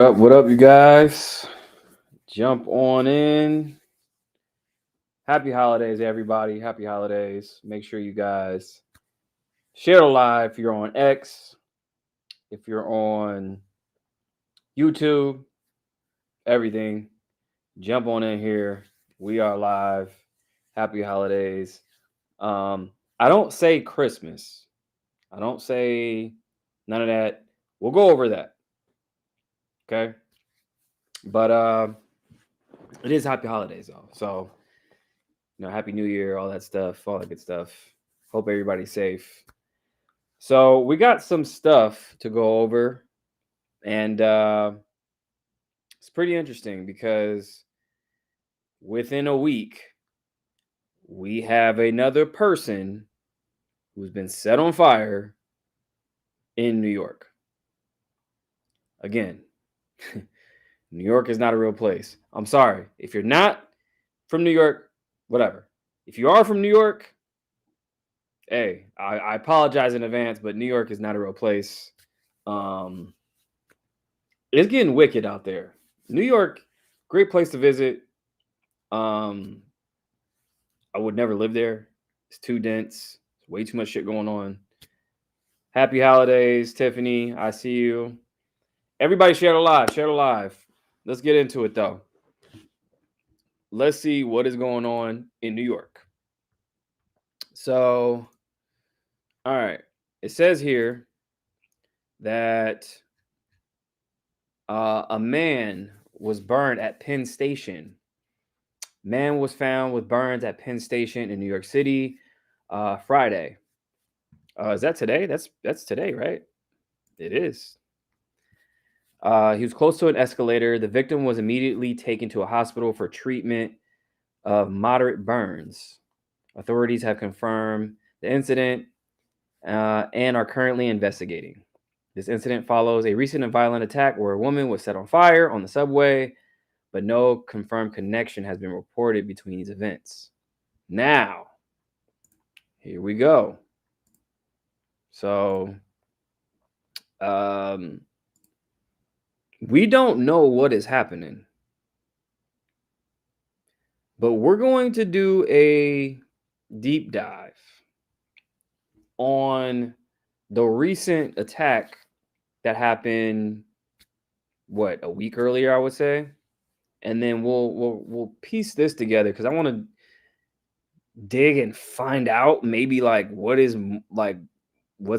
What up, you guys? Jump on in. Happy holidays, everybody. Happy holidays. Make sure you guys share the live if you're on X, if you're on YouTube, everything. Jump on in here. We are live. Happy holidays. I don't say Christmas. I don't say none of that. We'll go over that. Okay. But it is happy holidays though. So Happy New Year, all that stuff, all that good stuff. Hope everybody's safe. So we got some stuff to go over, and it's pretty interesting because within a week, we have another person who's been set on fire in New York. Again, New York is not a real place. I'm sorry. If you're not from New York, whatever. If you are from New York, hey, I apologize in advance, but New York is not a real place. It's getting wicked out there. New York, great place to visit. I would never live there. It's too dense. There's way too much shit going on. Happy holidays, Tiffany. I see you. Everybody share the live. Share the live. Let's get into it, though. Let's see what is going on in New York. So, all right. It says here that a man was burned at Penn Station. Man was found with burns at Penn Station in New York City Friday. Is that today? That's today, right? It is. He was close to an escalator. The victim was immediately taken to a hospital for treatment of moderate burns. Authorities have confirmed the incident and are currently investigating. This incident follows a recent and violent attack where a woman was set on fire on the subway, but no confirmed connection has been reported between these events. Now, here we go. So, we don't know what is happening, but we're going to do a deep dive on the recent attack that happened, a week earlier, I would say. And then we'll piece this together because I want to dig and find out maybe what's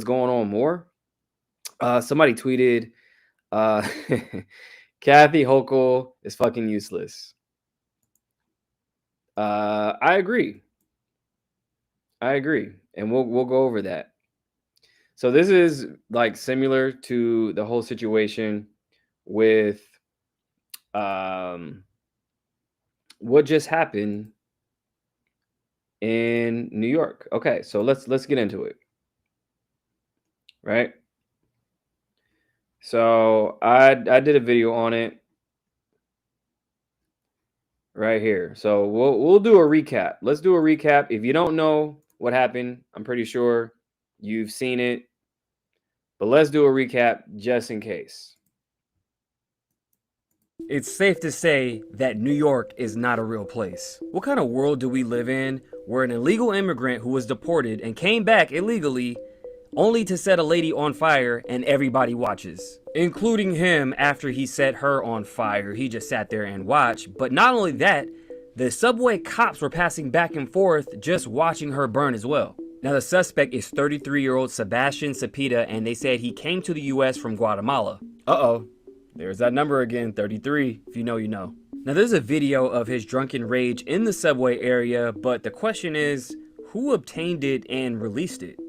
going on more. Somebody tweeted, Kathy Hochul is fucking useless. I agree, and we'll go over that. So this is similar to the whole situation with what just happened in New York. Okay, so let's get into it. Right? So I did a video on it right here. So we'll do a recap. Let's do a recap. If you don't know what happened, I'm pretty sure you've seen it. But let's do a recap just in case. It's safe to say that New York is not a real place. What kind of world do we live in where an illegal immigrant who was deported and came back illegally only to set a lady on fire and everybody watches? Including him after he set her on fire. He just sat there and watched. But not only that, the subway cops were passing back and forth just watching her burn as well. Now the suspect is 33-year-old Sebastian Cepeda, and they said he came to the US from Guatemala. Uh-oh. There's that number again, 33. If you know, you know. Now there's a video of his drunken rage in the subway area, but the question is, who obtained it and released it?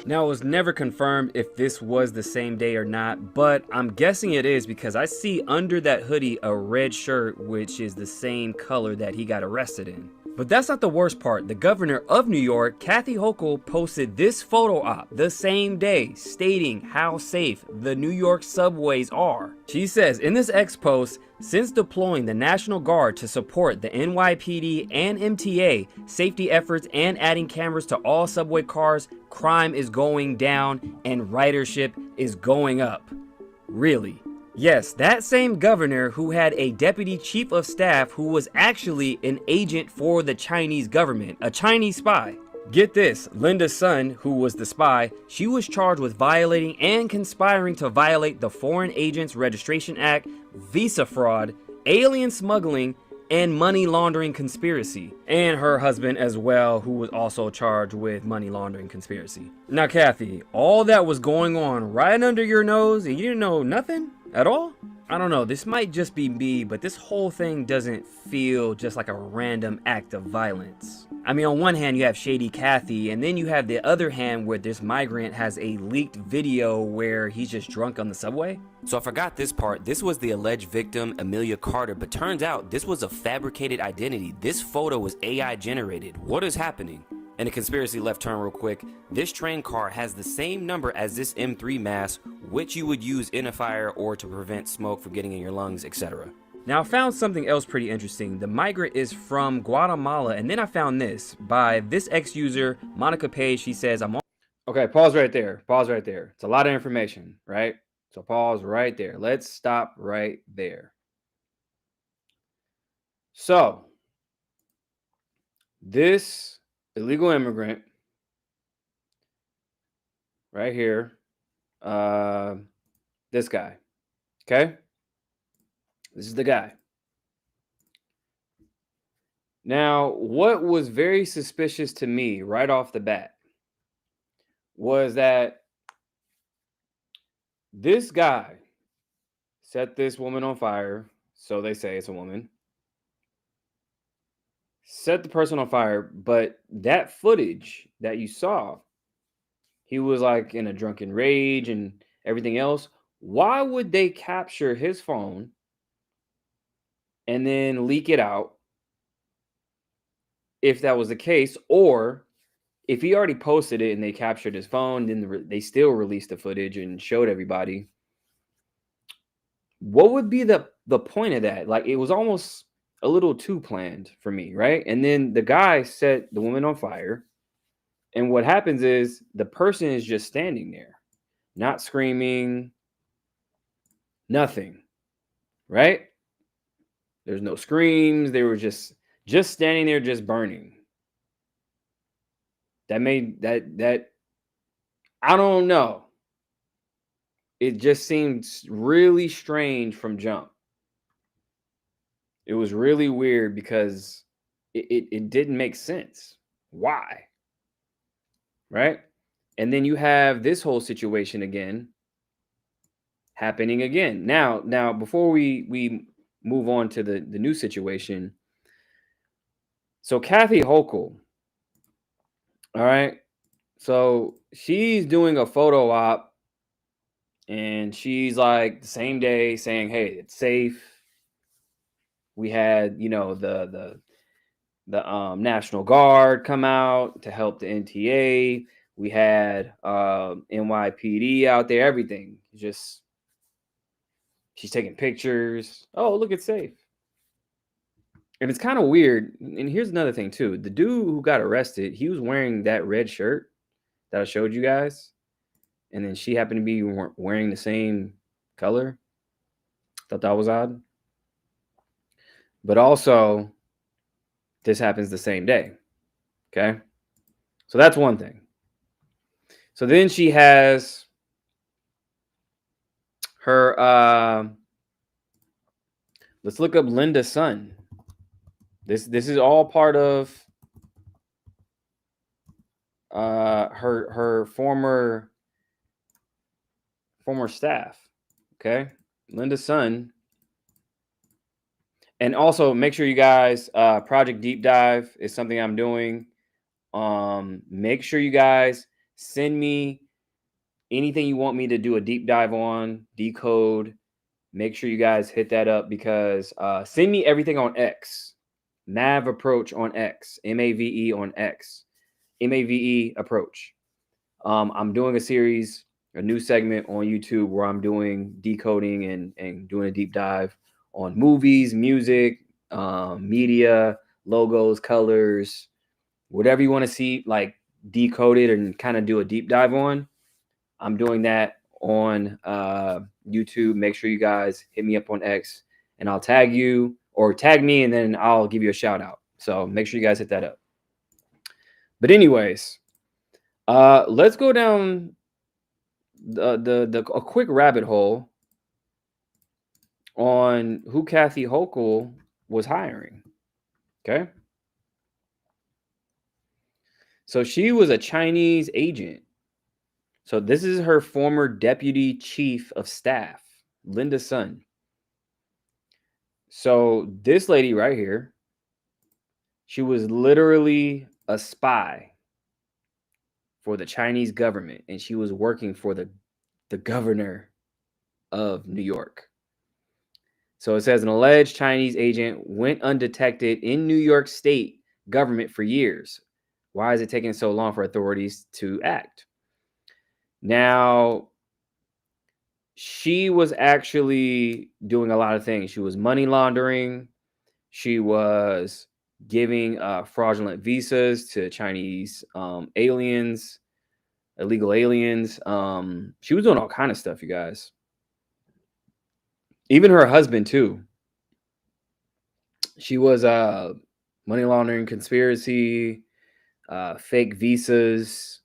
Now, it was never confirmed if this was the same day or not, but I'm guessing it is because I see under that hoodie a red shirt, which is the same color that he got arrested in. But that's not the worst part. The governor of New York, Kathy Hochul, posted this photo op the same day, stating how safe the New York subways are. She says in this X post, since deploying the National Guard to support the NYPD and MTA safety efforts and adding cameras to all subway cars, crime is going down and ridership is going up. Really? Yes, that same governor who had a deputy chief of staff who was actually an agent for the Chinese government, a Chinese spy. Get this, Linda Sun, who was the spy, she was charged with violating and conspiring to violate the Foreign Agents Registration Act, visa fraud, alien smuggling, and money laundering conspiracy. And her husband as well, who was also charged with money laundering conspiracy. Now, Kathy, all that was going on right under your nose and you didn't know nothing at all? I don't know, this might just be me, but this whole thing doesn't feel just like a random act of violence. I mean, on one hand, you have Shady Kathy, and then you have the other hand where this migrant has a leaked video where he's just drunk on the subway. So I forgot this part. This was the alleged victim, Amelia Carter, but turns out this was a fabricated identity. This photo was AI generated. What is happening? And a conspiracy left turn real quick. This train car has the same number as this M3 mask, which you would use in a fire or to prevent smoke from getting in your lungs, etc. Now, I found something else pretty interesting. The migrant is from Guatemala, and then I found this by this ex-user, Monica Page. She says, I'm on. Okay, pause right there. Pause right there. It's a lot of information, right? So pause right there. Let's stop right there. So, this illegal immigrant right here, this guy, okay? This is the guy. Now, what was very suspicious to me right off the bat was that this guy set this woman on fire. So they say, it's a woman. Set the person on fire, but that footage that you saw, he was like in a drunken rage and everything else. Why would they capture his phone and then leak it out if that was the case? Or if he already posted it and they captured his phone, then they still released the footage and showed everybody. What would be the point of that? Like, it was almost a little too planned for me, right? And then the guy set the woman on fire. And what happens is the person is just standing there, not screaming, nothing, right? There's no screams. They were just standing there, just burning. That made that I don't know. It just seemed really strange from jump. It was really weird because it didn't make sense. Why? Right? And then you have this whole situation again happening again. Now before we move on to the new situation. So Kathy Hochul, all right? So she's doing a photo op and she's like the same day saying, hey, it's safe. We had, the National Guard come out to help the NTA. We had NYPD out there, everything. Just, she's taking pictures. Oh, look, it's safe. And it's kind of weird. And here's another thing too. The dude who got arrested, he was wearing that red shirt that I showed you guys. And then she happened to be wearing the same color. Thought that was odd. But also, this happens the same day. Okay. So that's one thing. So then she has her, let's look up Linda Sun. This is all part of her former staff. Okay. Linda Sun. And also make sure you guys, Project Deep Dive is something I'm doing. Make sure you guys send me anything you want me to do a deep dive on, decode. Make sure you guys hit that up because send me everything on X. Mav Approach on X. MAVE on X. MAVE Approach. I'm doing a series, a new segment on YouTube where I'm doing decoding and doing a deep dive on movies, music, media, logos, colors, whatever you want to see, like decoded and kind of do a deep dive on. I'm doing that on YouTube. Make sure you guys hit me up on X and I'll tag you or tag me and then I'll give you a shout out. So make sure you guys hit that up. But anyways, let's go down a quick rabbit hole on who Kathy Hochul was hiring. Okay. So she was a Chinese agent. So this is her former deputy chief of staff, Linda Sun. So this lady right here, she was literally a spy for the Chinese government, and she was working for the governor of New York. So it says an alleged Chinese agent went undetected in New York State government for years. Why is it taking so long for authorities to act? Now, she was actually doing a lot of things. She was money laundering. She was giving fraudulent visas to Chinese aliens, illegal aliens. She was doing all kind of stuff, you guys. Even her husband too. She was money laundering, conspiracy, fake visas,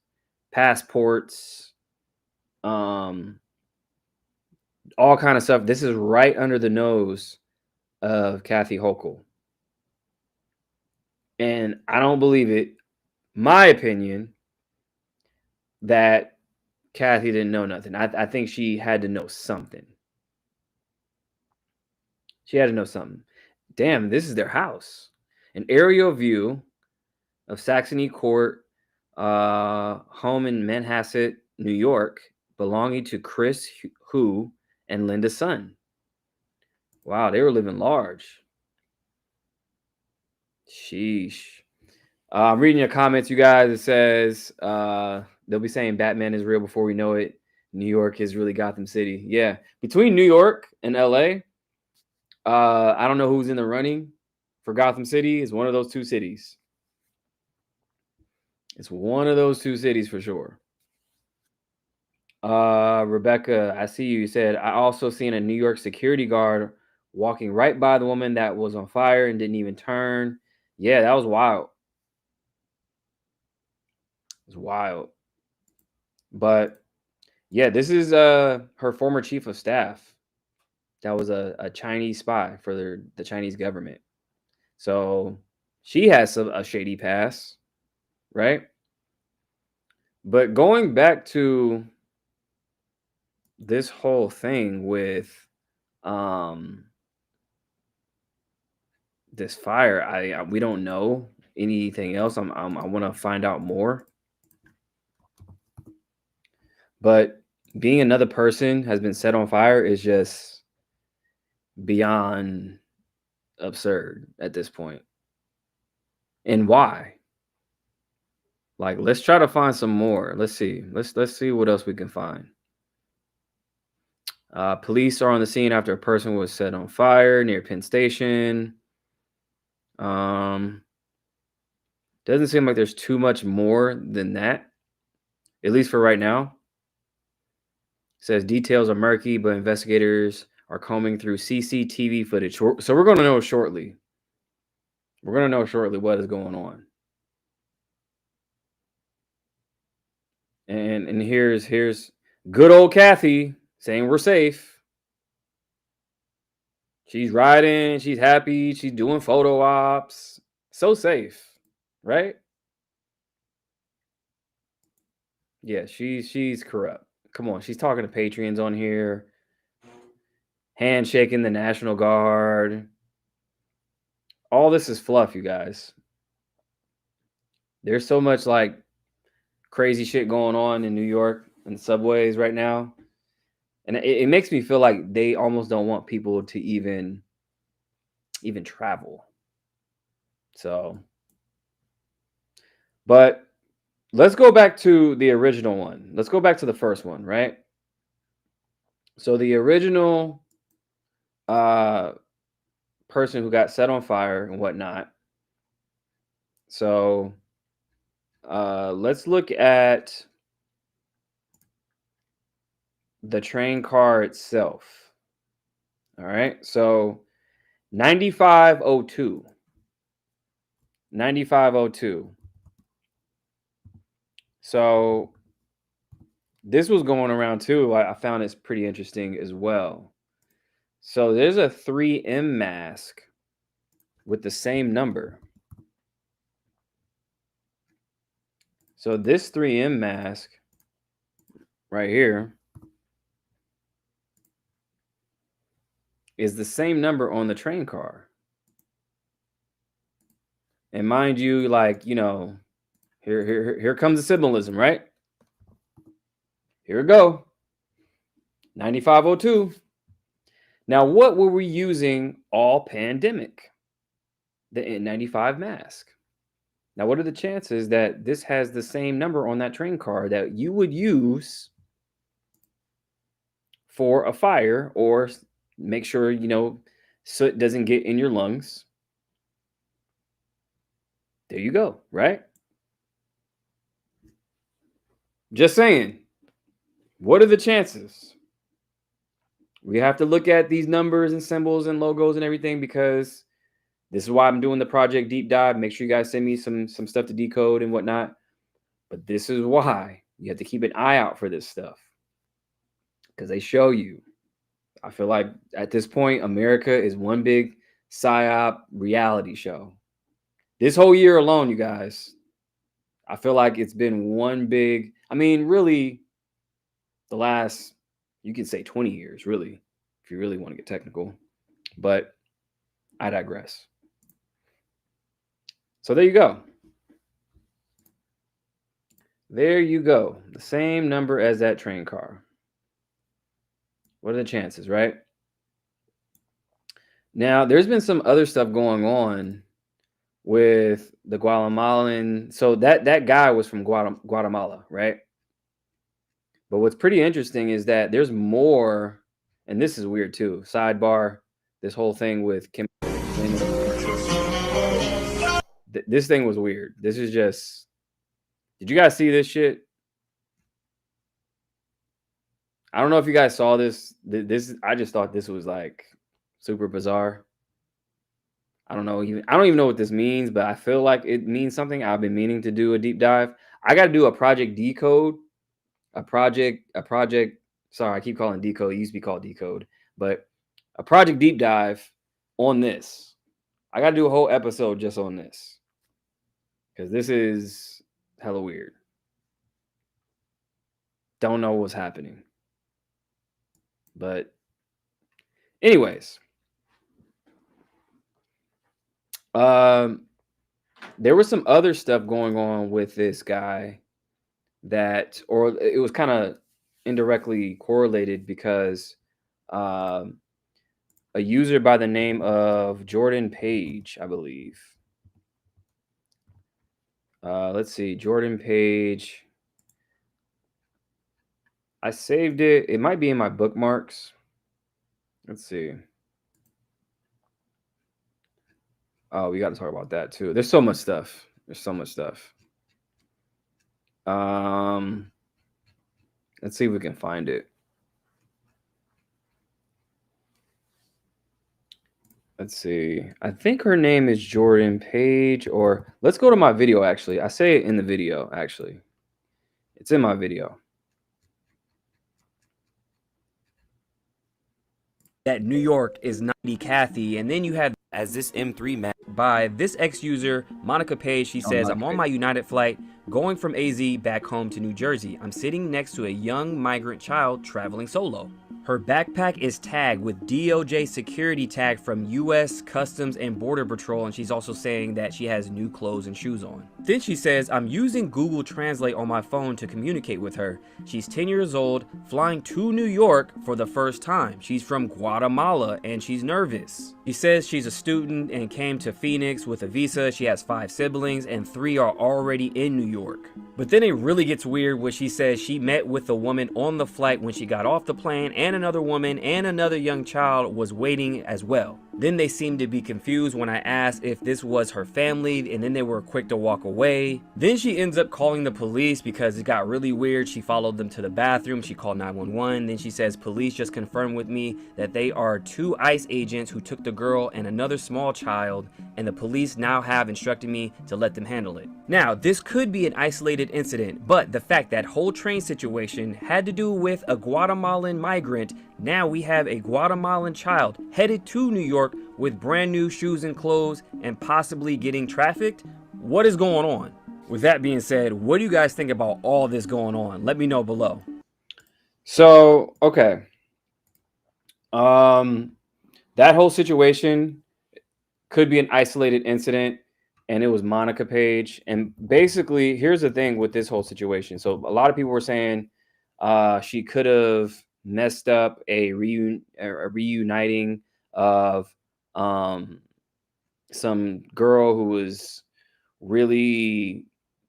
passports, all kind of stuff. This is right under the nose of Kathy Hochul. And I don't believe it, my opinion, that Kathy didn't know nothing. I think she had to know something. She had to know something. Damn, this is their house. An aerial view of Saxony Court, home in Manhasset, New York, belonging to Chris Hu and Linda Sun. Wow, they were living large. Sheesh. I'm reading your comments, you guys. It says they'll be saying Batman is real before we know it. New York is really Gotham City. Yeah, between New York and LA, I don't know who's in the running for Gotham City. It's one of those two cities. It's one of those two cities for sure. Rebecca, I see you. You said, I also seen a New York security guard walking right by the woman that was on fire and didn't even turn. Yeah, that was wild. It was wild. But yeah, this is her former chief of staff. That was a Chinese spy for the Chinese government. So she has a shady past, right? But going back to this whole thing with this fire, we don't know anything else. I want to find out more. But being another person has been set on fire is just beyond absurd at this point. And why? Like, let's try to find some more. Let's see. Let's see what else we can find. Police are on the scene after a person was set on fire near Penn Station. Doesn't seem like there's too much more than that, at least for right now. It says details are murky, but investigators are combing through CCTV footage. So we're going to know shortly. We're going to know shortly what is going on. And here's good old Kathy saying we're safe. She's riding, she's happy, she's doing photo ops. So safe, right? Yeah, she's corrupt. Come on, she's talking to Patreons on here. Handshaking the National Guard. All this is fluff, you guys. There's so much like crazy shit going on in New York and subways right now. And it makes me feel like they almost don't want people to even travel. So, but let's go back to the original one. Let's go back to the first one, right? So the original person who got set on fire and whatnot. So let's look at the train car itself. All right. So 9502. 9502. So this was going around too. I found it's pretty interesting as well. So there's a 3M mask with the same number. So this 3M mask right here is the same number on the train car. And mind you, like, you know, here comes the symbolism, right? Here we go. 9502. Now, what were we using all pandemic? The N95 mask. Now, what are the chances that this has the same number on that train car that you would use for a fire, or make sure, you know, soot doesn't get in your lungs? There you go, right? Just saying. What are the chances? We have to look at these numbers and symbols and logos and everything, because this is why I'm doing the project deep dive. Make sure you guys send me some stuff to decode and whatnot. But this is why you have to keep an eye out for this stuff, because they show you. I feel like at this point, America is one big psyop reality show. This whole year alone, you guys, I feel like it's been one big, I mean, really, the last, you could say 20 years, really, if you really want to get technical. But I digress. So there you go. There you go. The same number as that train car. What are the chances, right? Now, there's been some other stuff going on with the Guatemalan. So that guy was from Guatemala, right? But what's pretty interesting is that there's more, and this is weird too. Sidebar, this whole thing with Kim. This thing was weird. This is just, did you guys see this shit? I don't know if you guys saw this. I just thought this was like super bizarre. I don't even know what this means, but I feel like it means something. I've been meaning to do a deep dive. I got to do a project decode, a project. Sorry, I keep calling it decode. It used to be called decode, but a project deep dive on this. I got to do a whole episode just on this, because this is hella weird. Don't know what's happening. But anyways, there was some other stuff going on with this guy that, or it was kind of indirectly correlated, because a user by the name of Jordan Page, I believe. Let's see, Jordan Page. I saved it. It might be in my bookmarks. Let's see. Oh, we got to talk about that too. There's so much stuff. Let's see if we can find it. Let's see. I think her name is Jordan Page, or let's go to my video, actually. I say it in the video, actually. It's in my video. That New York is 90 Kathy, and then you had As this M3 map by this ex-user, Monica Page. She says, I'm on my United flight going from AZ back home to New Jersey. I'm sitting next to a young migrant child traveling solo. Her backpack is tagged with DOJ security tag from US Customs and Border Patrol, and she's also saying that she has new clothes and shoes on. Then she says, I'm using Google Translate on my phone to communicate with her. She's 10 years old, flying to New York for the first time. She's from Guatemala and she's nervous. She says she's a student and came to Phoenix with a visa. She has 5 siblings and 3 are already in New York. But then it really gets weird when she says she met with a woman on the flight when she got off the plane, and another woman and another young child was waiting as well. Then they seemed to be confused when I asked if this was her family, and then they were quick to walk away. Then she ends up calling the police because it got really weird. She followed them to the bathroom. She called 911. Then she says police just confirmed with me that they are 2 ICE agents who took the girl and another small child, and the police now have instructed me to let them handle it. Now, this could be an isolated incident, but the fact that whole train situation had to do with a Guatemalan migrant, now we have a Guatemalan child headed to New York with brand new shoes and clothes and possibly getting trafficked. What is going on? With that being said, what do you guys think about all this going on? Let me know below. So, okay. That whole situation could be an isolated incident, and it was Monica Page. And basically, here's the thing with this whole situation. So a lot of people were saying she could have messed up a reuniting of some girl who was really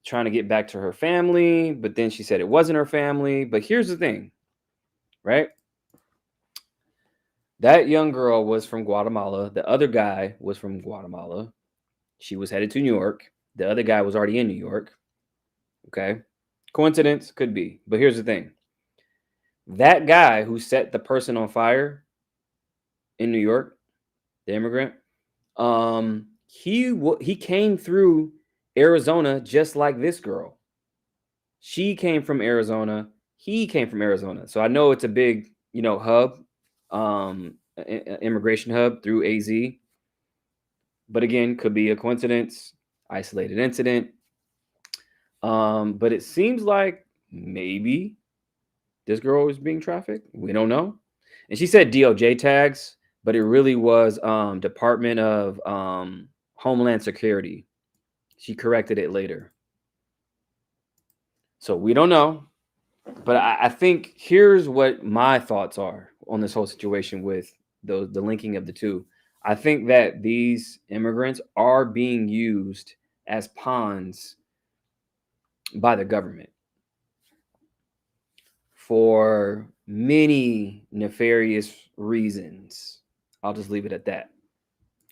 trying to get back to her family, but then she said it wasn't her family. But here's the thing, right? That young girl was from Guatemala. The other guy was from Guatemala. She was headed to New York. The other guy was already in New York. Okay. Coincidence? Could be. But here's the thing. That guy who set the person on fire in New York, the immigrant, he came through Arizona just like this girl. She came from Arizona. He came from Arizona. So I know it's a big, hub, immigration hub through AZ. But again, could be a coincidence, isolated incident. But it seems like maybe this girl was being trafficked. We don't know. And she said DOJ tags, but it really was Department of Homeland Security. She corrected it later. So we don't know. But I think here's what my thoughts are on this whole situation with the linking of the two. I think that these immigrants are being used as pawns by the government for many nefarious reasons. I'll just leave it at that.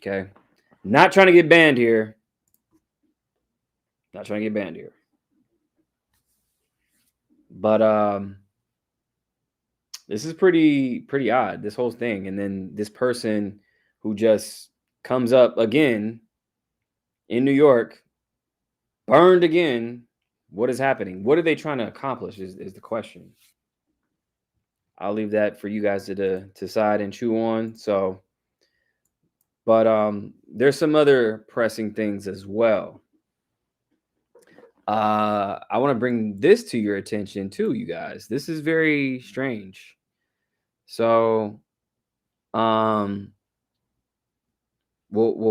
Okay. Not trying to get banned here. Not trying to get banned here. But this is pretty odd, this whole thing. And then this person who just comes up again in New York, burned again. What is happening? What are they trying to accomplish is the question. I'll leave that for you guys to decide and chew on. So, but there's some other pressing things as well. I want to bring this to your attention too, you guys. This is very strange. So, well,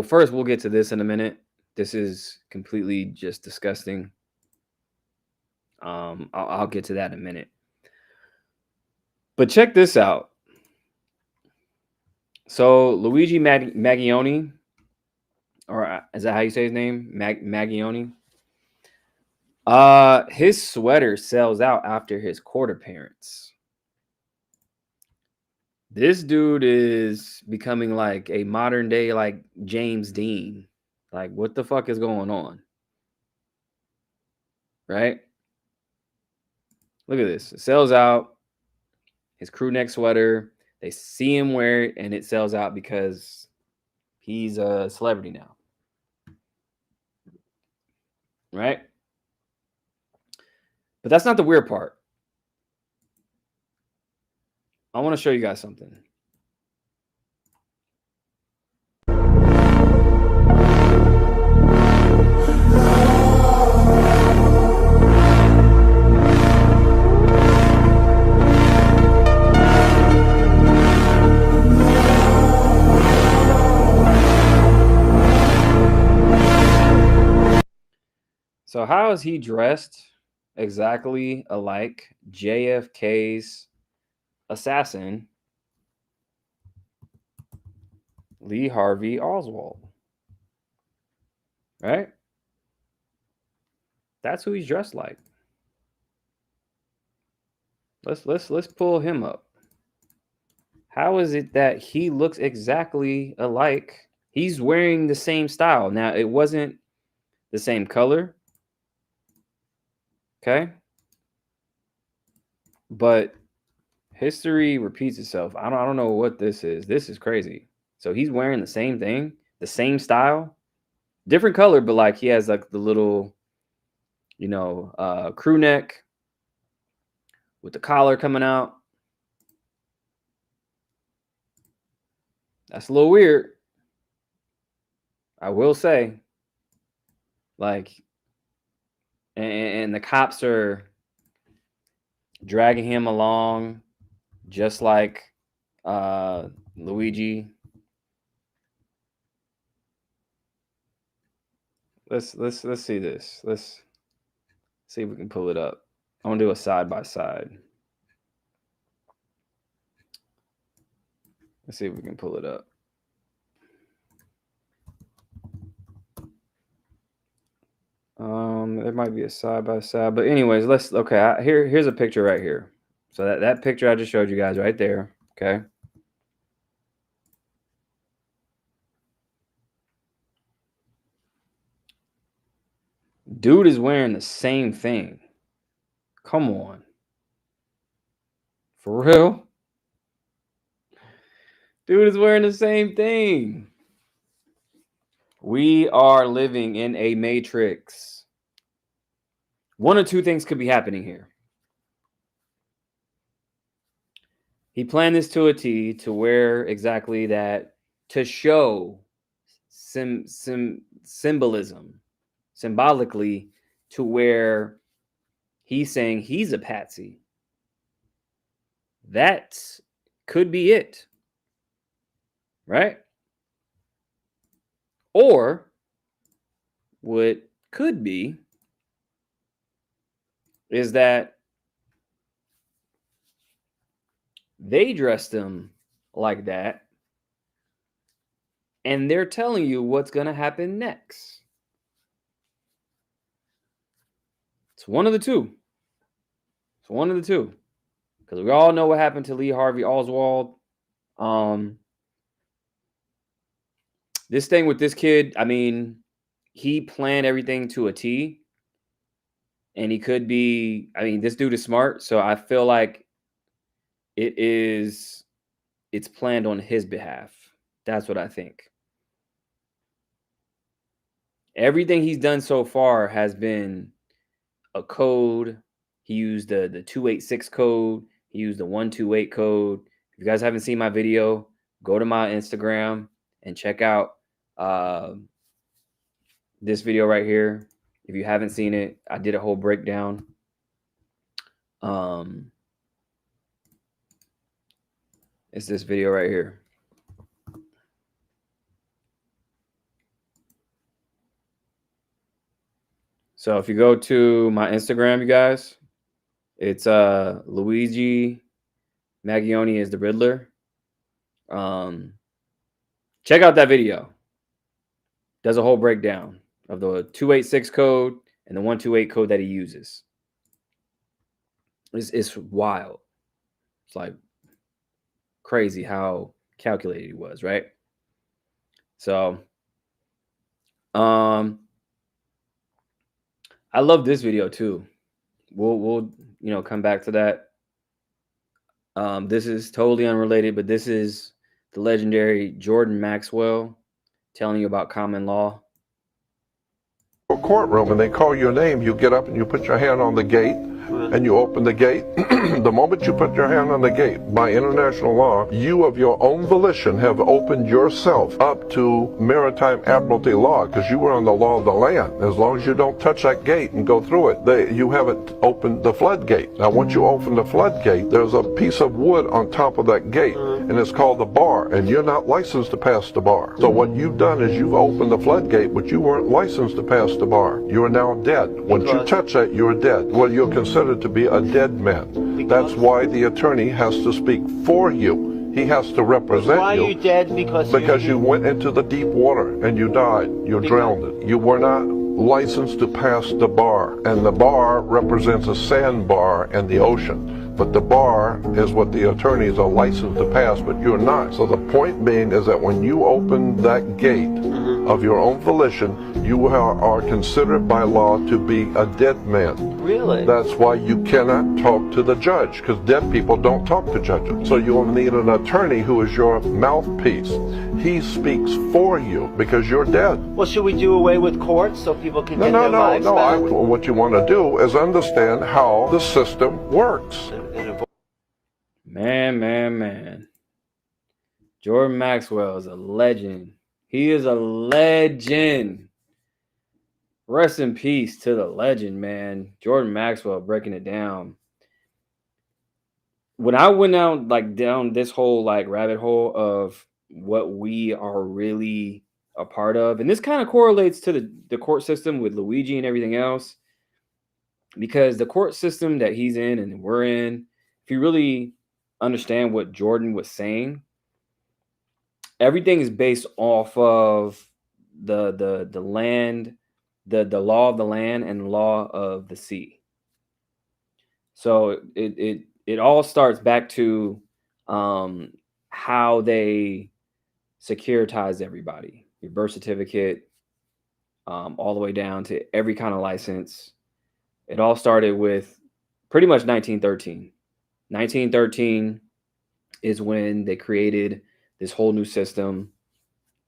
first we'll get to this in a minute. This is completely just disgusting. I'll get to that in a minute. But check this out. So Luigi Mangione, or is that how you say his name? Mangione. His sweater sells out after his court appearance. This dude is becoming like a modern day like James Dean. Like, what the fuck is going on? Right? Look at this. It sells out. His crew neck sweater. They see him wear it and it sells out because he's a celebrity now. Right? But that's not the weird part. I want to show you guys something. So how is he dressed exactly alike JFK's assassin, Lee Harvey Oswald? Right? That's who he's dressed like. Let's pull him up. How is it that he looks exactly alike? He's wearing the same style. Now, it wasn't the same color. Okay? But history repeats itself. I don't know what this is. This is crazy. So he's wearing the same thing, the same style, different color, but like he has like the little, crew neck with the collar coming out. That's a little weird. I will say. Like, and the cops are dragging him along just like Luigi. Let's see this. Let's see if we can pull it up. I want to do a side by side. Let's see if we can pull it up. There might be a side by side, but anyways, here's a picture right here. So that picture I just showed you guys right there. Okay. Dude is wearing the same thing. Come on. For real? Dude is wearing the same thing. We are living in a matrix. One or two things could be happening here. He planned this to a T to where exactly that, to show symbolism, symbolically, to where he's saying he's a patsy. That could be it. Right? Or what could be is that they dressed him like that and they're telling you what's going to happen next. It's one of the two. It's one of the two. Because we all know what happened to Lee Harvey Oswald. This thing with this kid, I mean, he planned everything to a T. And he could be, I mean, this dude is smart. So I feel like it's planned on his behalf. That's what I think. Everything he's done so far has been a code. He used the 286 code. He used the 128 code. If you guys haven't seen my video, go to my Instagram and check out this video right here. If you haven't seen it, I did a whole breakdown. It's this video right here. So if you go to my Instagram, you guys, it's Luigi Mangione is the Riddler. Check out that video. Does a whole breakdown of the 286 code and the 128 code that he uses. It's wild. It's like crazy how calculated he was, right? So, I love this video too. We'll come back to that. This is totally unrelated, but this is the legendary Jordan Maxwell telling you about common law. A courtroom and they call your name, you get up and you put your hand on the gate and you open the gate. The moment you put your hand on the gate, by international law, you of your own volition have opened yourself up to maritime admiralty law because you were on the law of the land. As long as you don't touch that gate and go through it, you haven't opened the floodgate. Now once you open the floodgate, there's a piece of wood on top of that gate and it's called the bar, and you're not licensed to pass the bar. So what you've done is you've opened the floodgate, but you weren't licensed to pass the bar. You are now dead. Once you touch that, you're dead. Well, you're considered to be a dead man. That's why the attorney has to speak for you. He has to represent you. Why are you dead? Because you went into the deep water and you died. You drowned. You were not licensed to pass the bar, and the bar represents a sandbar and the ocean. But the bar is what the attorneys are licensed to pass, but you're not. So the point being is that when you open that gate of your own volition, you are considered by law to be a dead man. Really? That's why you cannot talk to the judge, because dead people don't talk to judges. So you'll need an attorney who is your mouthpiece. He speaks for you because you're dead. Well, should we do away with courts so people can get their lives back? What you want to do is understand how the system works. Man. Jordan Maxwell is a legend. He is a legend. Rest in peace to the legend, man. Jordan Maxwell breaking it down. When I went down this whole rabbit hole of what we are really a part of, and this kind of correlates to the court system with Luigi and everything else, because the court system that he's in and we're in, if you really understand what Jordan was saying, everything is based off of the land, the law of the land and the law of the sea. So it all starts back to how they securitize everybody, your birth certificate, all the way down to every kind of license. It all started with pretty much 1913. 1913 is when they created this whole new system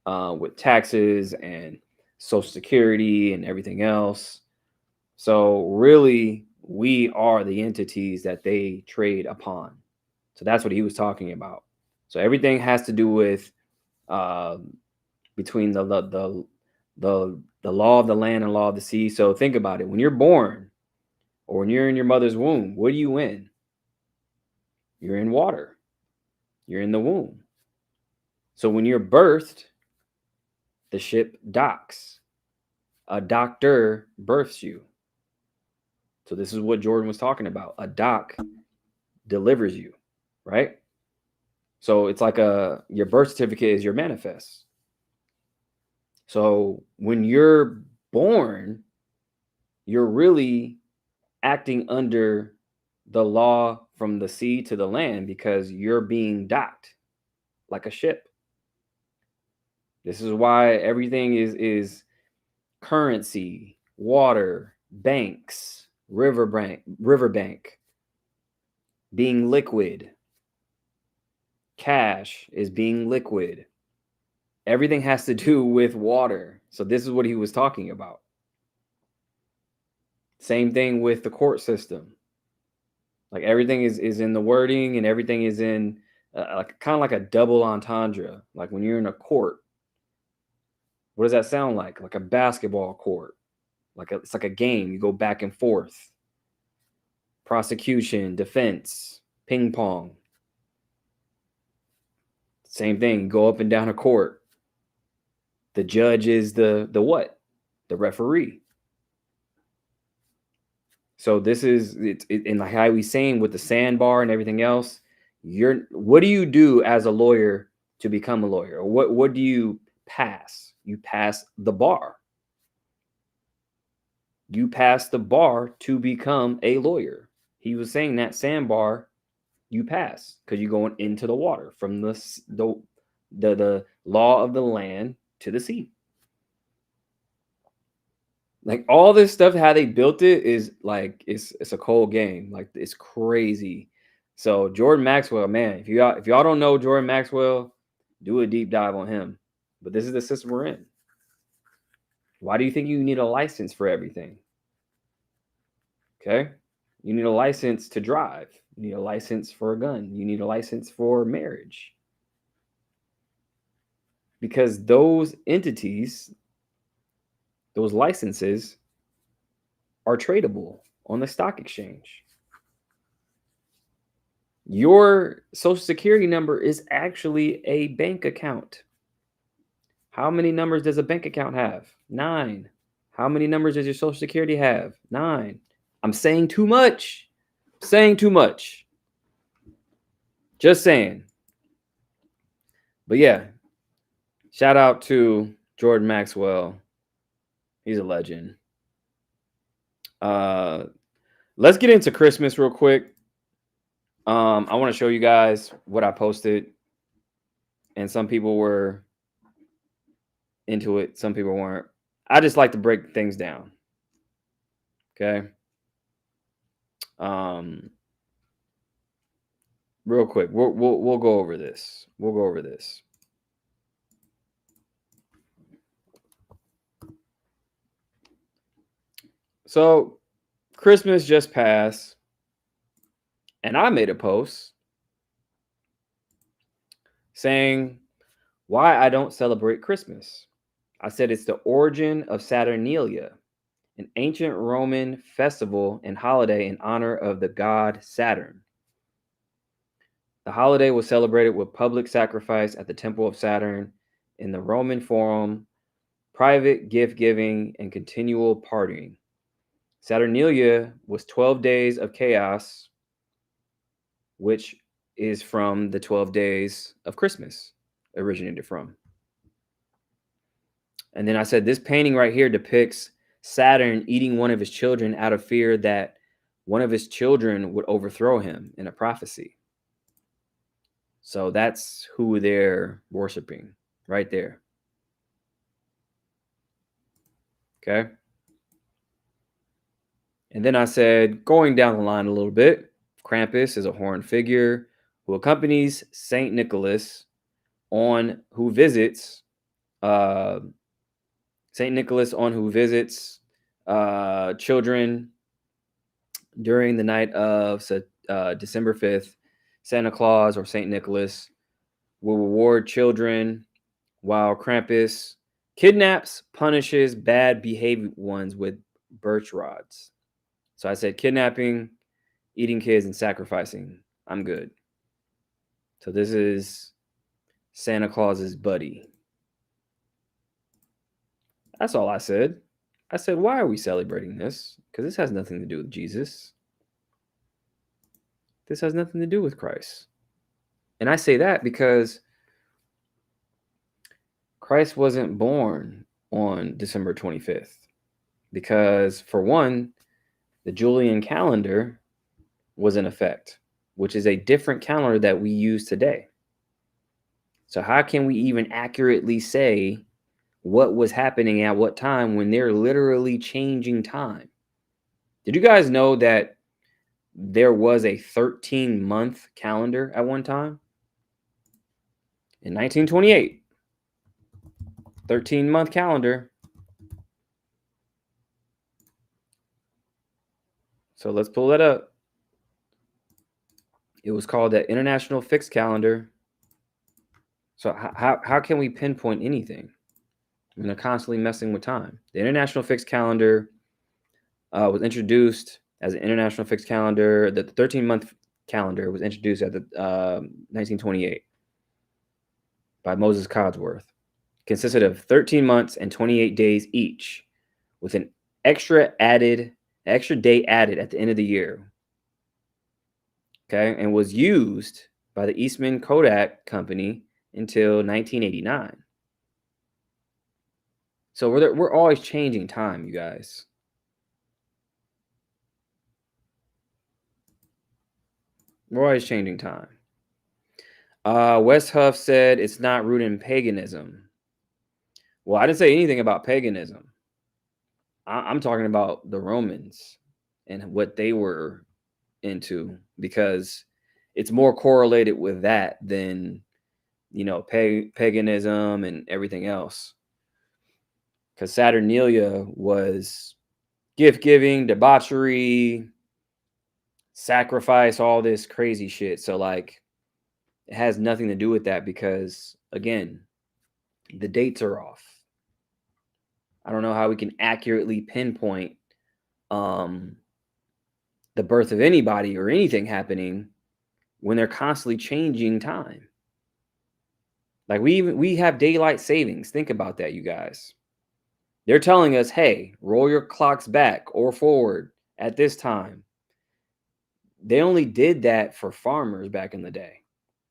with taxes and Social Security and everything else. So really, we are the entities that they trade upon. So that's what he was talking about. So everything has to do with between the law of the land and law of the sea. So think about it. When you're born or when you're in your mother's womb, what are you in? You're in water. You're in the womb. So when you're birthed, the ship docks. A doctor births you. So this is what Jordan was talking about. A doc delivers you, right? So it's like your birth certificate is your manifest. So when you're born, you're really acting under the law from the sea to the land because you're being docked like a ship. This is why everything is currency, water, banks, riverbank, being liquid. Cash is being liquid. Everything has to do with water. So this is what he was talking about. Same thing with the court system. Like everything is in the wording and everything is in kind of like a double entendre. Like when you're in a court, what does that sound like? Like a basketball court. It's like a game. You go back and forth. Prosecution, defense, ping pong. Same thing. You go up and down a court. The judge is the what? The referee. So this is and like how he's saying with the sandbar and everything else. What do you do as a lawyer to become a lawyer? What do you pass? You pass the bar. You pass the bar to become a lawyer. He was saying that sandbar you pass because you're going into the water from the law of the land to the sea. Like all this stuff, how they built it is like it's a cold game. Like it's crazy. So Jordan Maxwell, man, if y'all don't know Jordan Maxwell, do a deep dive on him. But this is the system we're in. Why do you think you need a license for everything? Okay, you need a license to drive. You need a license for a gun. You need a license for marriage. Because those entities, those licenses are tradable on the stock exchange. Your social security number is actually a bank account. How many numbers does a bank account have? 9. How many numbers does your social security have? 9. I'm saying too much. Saying too much. Just saying. But yeah, shout out to Jordan Maxwell. He's a legend. Let's get into Christmas real quick. I want to show you guys what I posted, and some people were into it, some people weren't. I just like to break things down. Okay. Real quick, we'll go over this. We'll go over this. So Christmas just passed, and I made a post saying why I don't celebrate Christmas. I said it's the origin of Saturnalia, an ancient Roman festival and holiday in honor of the god Saturn. The holiday was celebrated with public sacrifice at the Temple of Saturn in the Roman Forum, private gift giving, and continual partying. Saturnalia was 12 days of chaos, which is from the 12 days of Christmas, originated from. And then I said, this painting right here depicts Saturn eating one of his children out of fear that one of his children would overthrow him in a prophecy. So that's who they're worshiping right there. Okay. And then I said, going down the line a little bit, Krampus is a horned figure who accompanies Saint Nicholas on who visits children during the night of December 5th. Santa Claus or Saint Nicholas will reward children, while Krampus kidnaps, punishes bad behaved ones with birch rods. So I said kidnapping, eating kids, and sacrificing. I'm good. So this is Santa Claus's buddy. That's all I said. I said, why are we celebrating this? Because this has nothing to do with Jesus. This has nothing to do with Christ. And I say that because Christ wasn't born on December 25th. Because, for one, the Julian calendar was in effect, which is a different calendar that we use today. So how can we even accurately say what was happening at what time when they're literally changing time? Did you guys know that there was a 13-month calendar at one time? In 1928, 13-month calendar. So let's pull that up. It was called the International Fixed Calendar. So how can we pinpoint anything when they're constantly messing with time? The International Fixed Calendar was introduced as an International Fixed Calendar. The 13-month calendar was introduced at the 1928 by Moses Codsworth. Consisted of 13 months and 28 days each, with an extra day added at the end of the year. Okay, and was used by the Eastman Kodak Company until 1989. So we're always changing time, you guys. We're always changing time. West Huff said it's not rooted in paganism. Well, I didn't say anything about paganism. I'm talking about the Romans and what they were into, because it's more correlated with that than, paganism and everything else. Because Saturnalia was gift giving, debauchery, sacrifice, all this crazy shit. So it has nothing to do with that, because again, the dates are off. I don't know how we can accurately pinpoint the birth of anybody or anything happening when they're constantly changing time? Like we have daylight savings. Think about that, you guys. They're telling us, hey, roll your clocks back or forward at this time. They only did that for farmers back in the day.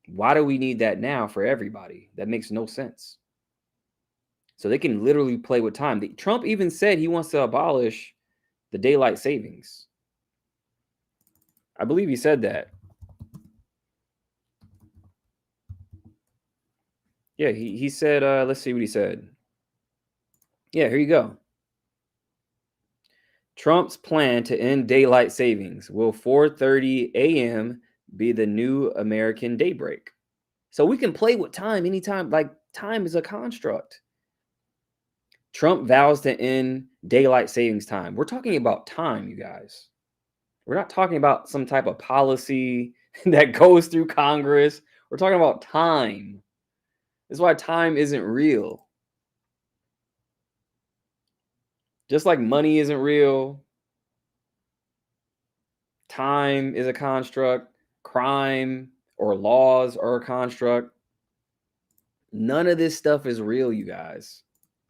Why do we need that now for everybody? That makes no sense. So they can literally play with time. Trump even said he wants to abolish the daylight savings. I believe he said that. Yeah, he said, let's see what he said. Yeah, here you go. Trump's plan to end daylight savings. Will 4:30 a.m. be the new American daybreak? So we can play with time anytime. Like, time is a construct. Trump vows to end daylight savings time. We're talking about time, you guys. We're not talking about some type of policy that goes through Congress. We're talking about time. That's why time isn't real. Just like money isn't real, time is a construct, crime or laws are a construct. None of this stuff is real, you guys.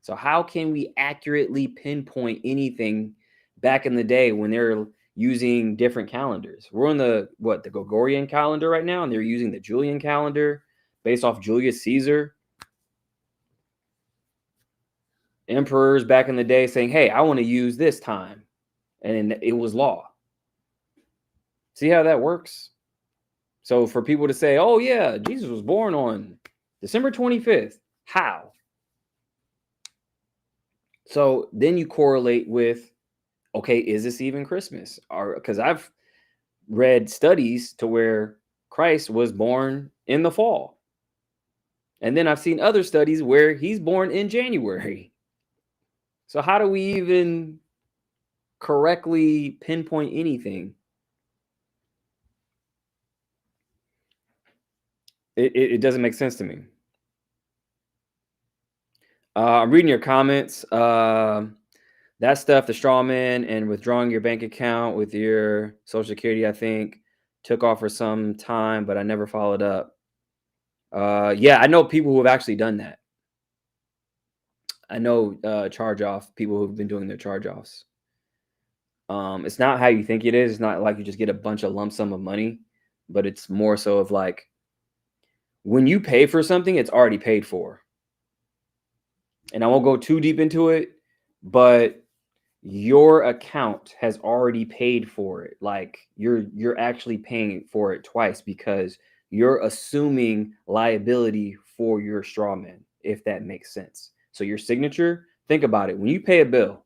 So how can we accurately pinpoint anything back in the day when they're using different calendars? We're on the Gregorian calendar right now, and they're using the Julian calendar based off Julius Caesar. Emperors back in the day saying, hey, I want to use this time. And it was law. See how that works? So for people to say, oh, yeah, Jesus was born on December 25th. How? So then you correlate with, okay, is this even Christmas? Because I've read studies to where Christ was born in the fall. And then I've seen other studies where he's born in January. So how do we even correctly pinpoint anything? It doesn't make sense to me. I'm reading your comments. That stuff, the straw man and withdrawing your bank account with your Social Security, I think, took off for some time, but I never followed up. Yeah, I know people who have actually done that. I know charge-off, people who've been doing their charge-offs. It's not how you think it is. It's not like you just get a bunch of lump sum of money, but it's more so of like, when you pay for something, it's already paid for. And I won't go too deep into it, but your account has already paid for it. Like you're actually paying for it twice because you're assuming liability for your straw man, if that makes sense. So your signature, think about it. When you pay a bill,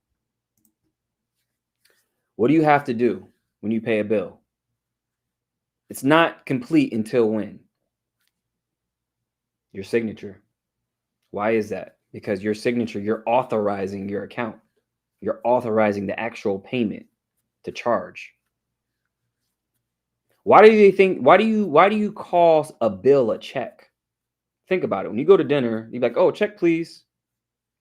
what do you have to do when you pay a bill? It's not complete until when? Your signature. Why is that? Because your signature, you're authorizing your account. You're authorizing the actual payment to charge. Why do you call a bill a check? Think about it. When you go to dinner, you're like, oh, check, please.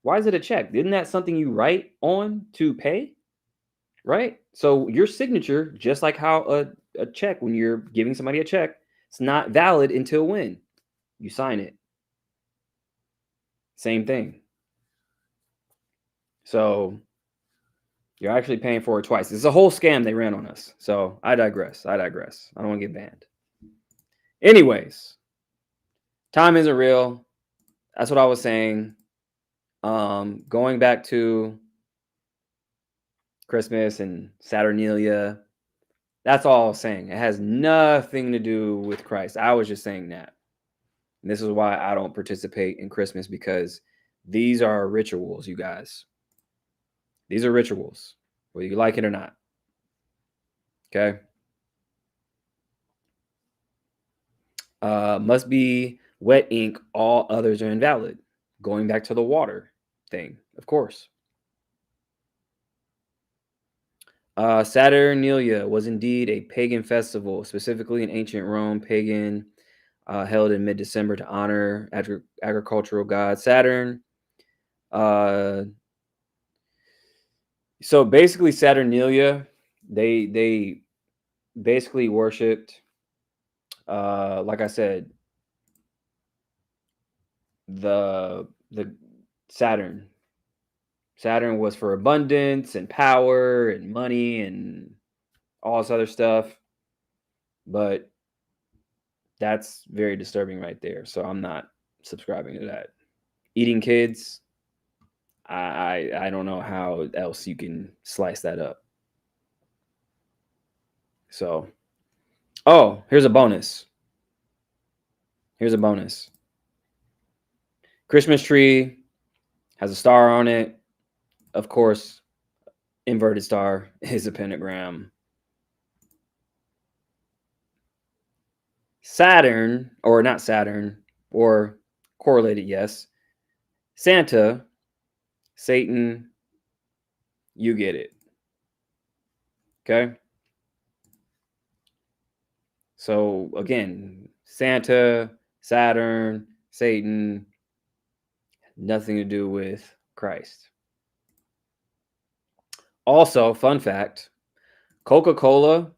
Why is it a check? Isn't that something you write on to pay? Right? So your signature, just like how a check, when you're giving somebody a check, it's not valid until when? You sign it. Same thing. So you're actually paying for it twice. It's a whole scam they ran on us. So I digress. I don't want to get banned. Anyways, time isn't real. That's what I was saying. Going back to Christmas and Saturnalia, that's all I was saying. It has nothing to do with Christ. I was just saying that. And this is why I don't participate in Christmas, because these are rituals, you guys. These are rituals, whether you like it or not. Okay. Must be wet ink. All others are invalid. Going back to the water thing, of course. Saturnalia was indeed a pagan festival, specifically in ancient Rome, pagan, held in mid-December to honor agricultural god Saturn. So basically, Saturnalia, they basically worshipped like I said, the Saturn was for abundance and power and money and all this other stuff, but that's very disturbing right there. So I'm not subscribing to that. Eating kids, I don't know how else you can slice that up. So, oh, here's a bonus. Christmas tree has a star on it. Of course, inverted star is a pentagram. Saturn, or not Saturn, or correlated, yes. Santa, Satan, you get it. Okay? So again, Santa, Saturn, Satan, nothing to do with Christ. Also, fun fact, Coca-Cola,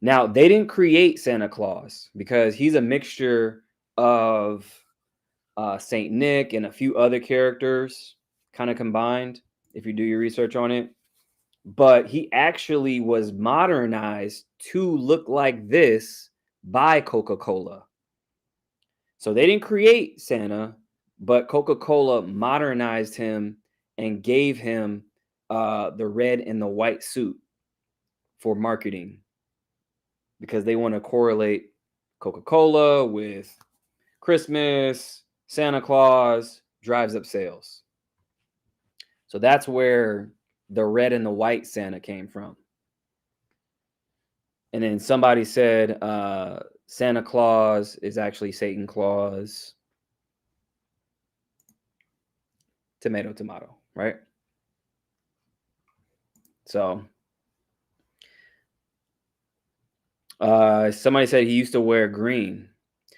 now they didn't create Santa Claus because he's a mixture of Saint Nick and a few other characters kind of combined, if you do your research on it. But he actually was modernized to look like this by Coca-Cola. So they didn't create Santa, but Coca-Cola modernized him and gave him the red and the white suit for marketing because they want to correlate Coca-Cola with Christmas, Santa Claus, drives up sales. So that's where the red and the white Santa came from. And then somebody said Santa Claus is actually Satan Claus. Tomato, right? So somebody said he used to wear green.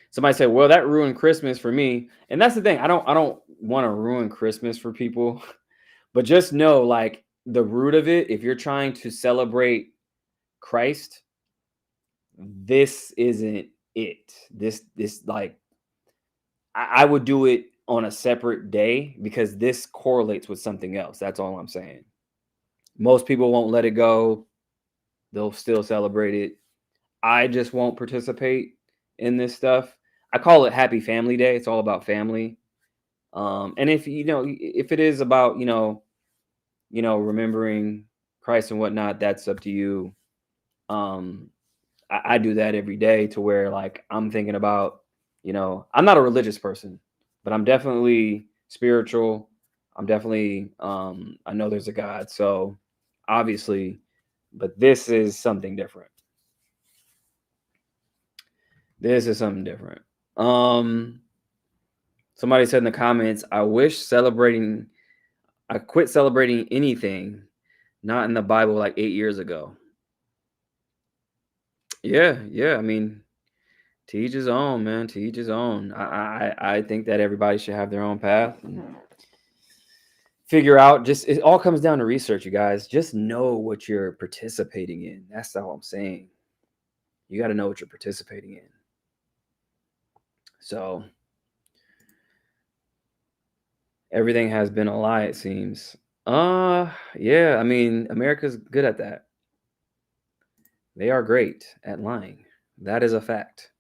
Somebody said, well, that ruined Christmas for me. And that's the thing. I don't want to ruin Christmas for people. But just know, like, the root of it, if you're trying to celebrate Christ, this isn't it. This like, I would do it on a separate day because this correlates with something else. That's all I'm saying. Most people won't let it go. They'll still celebrate it. I just won't participate in this stuff. I call it Happy Family Day. It's all about family. And if if it is about remembering Christ and whatnot, that's up to you. I do that every day to where, like, I'm thinking about, I'm not a religious person, but I'm definitely spiritual. I'm definitely, I know there's a God. So obviously, but this is something different. Somebody said in the comments, I quit celebrating anything not in the Bible like 8 years ago. Yeah. I mean, to each his own, man. To each his own. I think that everybody should have their own path and figure out. It all comes down to research, you guys. Just know what you're participating in. That's all I'm saying. You got to know what you're participating in. So everything has been a lie, it seems. Yeah. I mean, America's good at that. They are great at lying. That is a fact.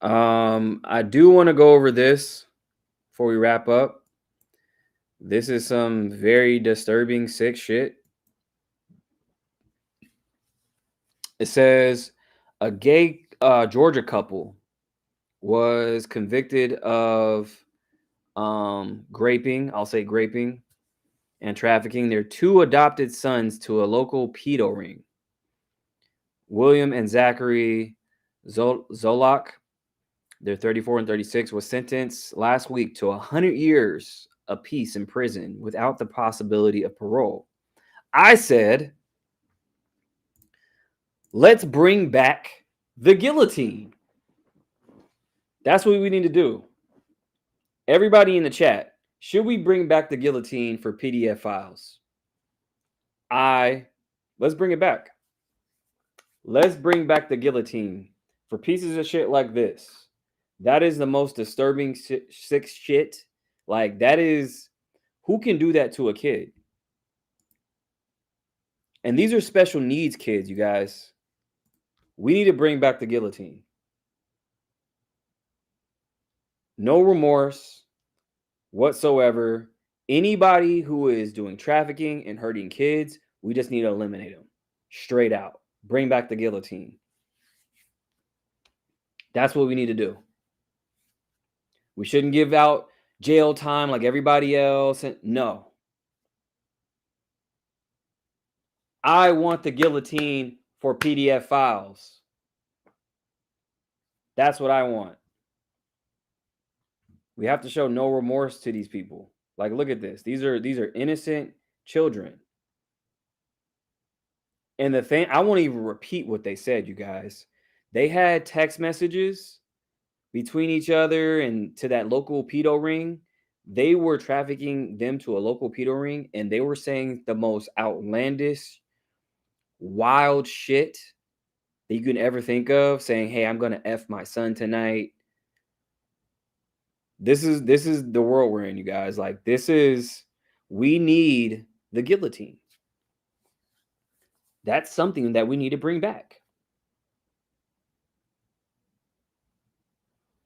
I do want to go over this before we wrap up. This is some very disturbing, sick shit. It says a gay Georgia couple was convicted of graping, and trafficking their 2 adopted sons to a local pedo ring. William and Zachary Zolak, they're 34 and 36, was sentenced last week to 100 years apiece in prison without the possibility of parole. I said, let's bring back the guillotine. That's what we need to do. Everybody in the chat, should we bring back the guillotine for PDF files? Let's bring it back. Let's bring back the guillotine for pieces of shit like this. That is the most disturbing sick shit. Like, that is, who can do that to a kid? And these are special needs kids, you guys. We need to bring back the guillotine. No remorse whatsoever. Anybody who is doing trafficking and hurting kids, we just need to eliminate them. Straight out. Bring back the guillotine. That's what we need to do. We shouldn't give out jail time like everybody else. No. I want the guillotine for PDF files. That's what I want. We have to show no remorse to these people. Like, look at this. These are innocent children. And the thing, I won't even repeat what they said, you guys. They had text messages between each other and to that local pedo ring. They were trafficking them to a local pedo ring, and they were saying the most outlandish, wild shit that you can ever think of, saying, hey, I'm gonna F my son tonight. This is the world we're in, you guys. Like, we need the guillotine. That's something that we need to bring back.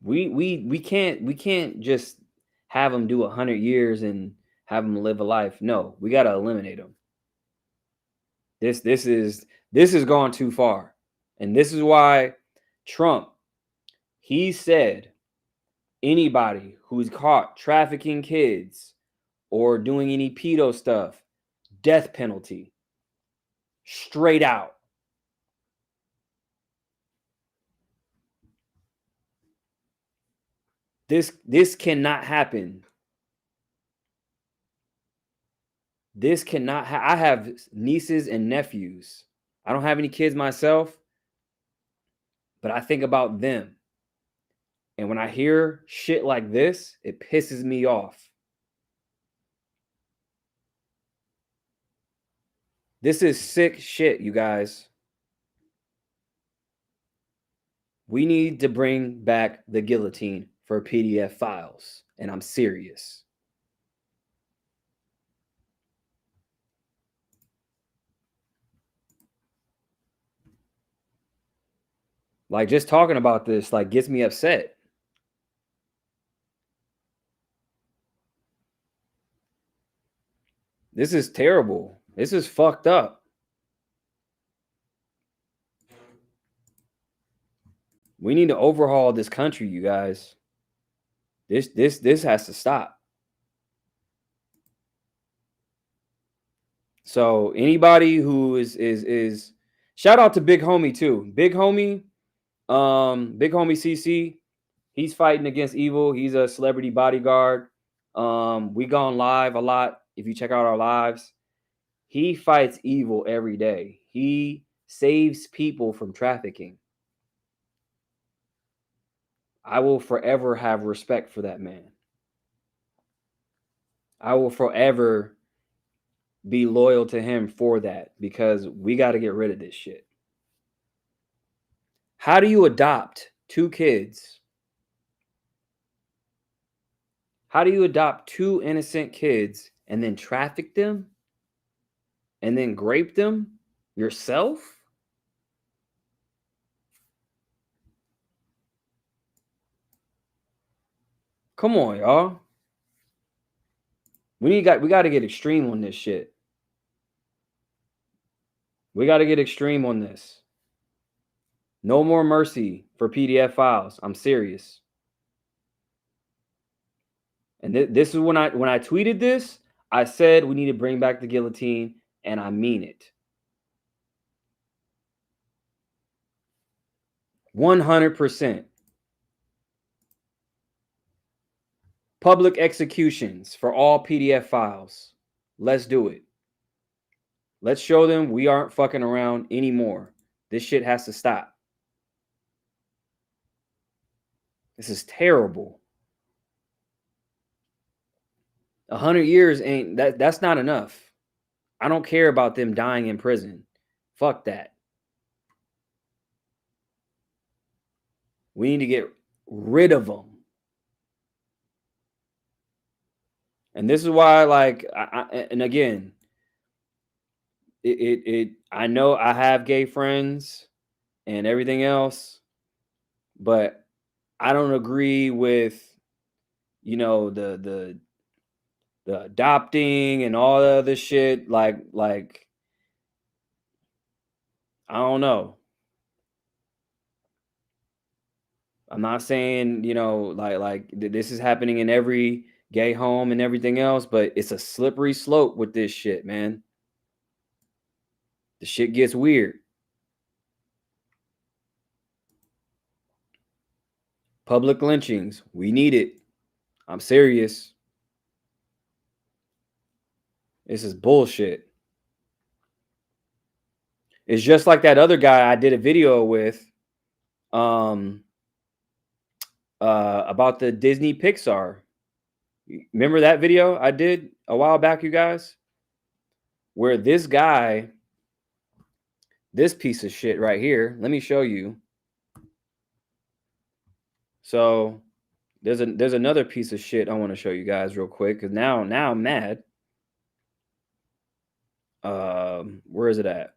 We can't just have them do 100 years and have them live a life. No, we got to eliminate them. This is gone too far. And this is why Trump, he said, anybody who's caught trafficking kids or doing any pedo stuff, death penalty. Straight out. This cannot happen. This cannot I have nieces and nephews. I don't have any kids myself, but I think about them. And when I hear shit like this, it pisses me off. This is sick shit, you guys. We need to bring back the guillotine for PDF files, and I'm serious. Like, just talking about this, like, gets me upset. This is terrible. This is fucked up. We need to overhaul this country, you guys. This has to stop. So anybody who is shout out to Big Homie too. Big Homie CC, he's fighting against evil. He's a celebrity bodyguard. We gone live a lot. If you check out our lives, he fights evil every day. He saves people from trafficking. I will forever have respect for that man. I will forever be loyal to him for that, because we got to get rid of this shit. How do you adopt 2 kids? How do you adopt 2 innocent kids and then traffic them and then grape them yourself? Come on, y'all. We got to get extreme on this shit. We got to get extreme on this. No more mercy for PDF files. I'm serious. And this is when I tweeted this, I said we need to bring back the guillotine, and I mean it. 100%. Public executions for all PDF files. Let's do it. Let's show them we aren't fucking around anymore. This shit has to stop. This is terrible. 100 years ain't that's not enough. I don't care about them dying in prison. Fuck that. We need to get rid of them. And this is why, like, and again, I know I have gay friends and everything else, but I don't agree with, you know, the adopting and all the other shit. Like I don't know. I'm not saying, you know, like this is happening in every gay home and everything else, but it's a slippery slope with this shit, man. The shit gets weird. Public lynchings, we need it. I'm serious. This is bullshit. It's just like that other guy I did a video with about the Disney Pixar. Remember that video I did a while back, you guys? Where this guy, this piece of shit right here, let me show you. So there's another piece of shit I want to show you guys real quick, because now I'm mad. Where is it at?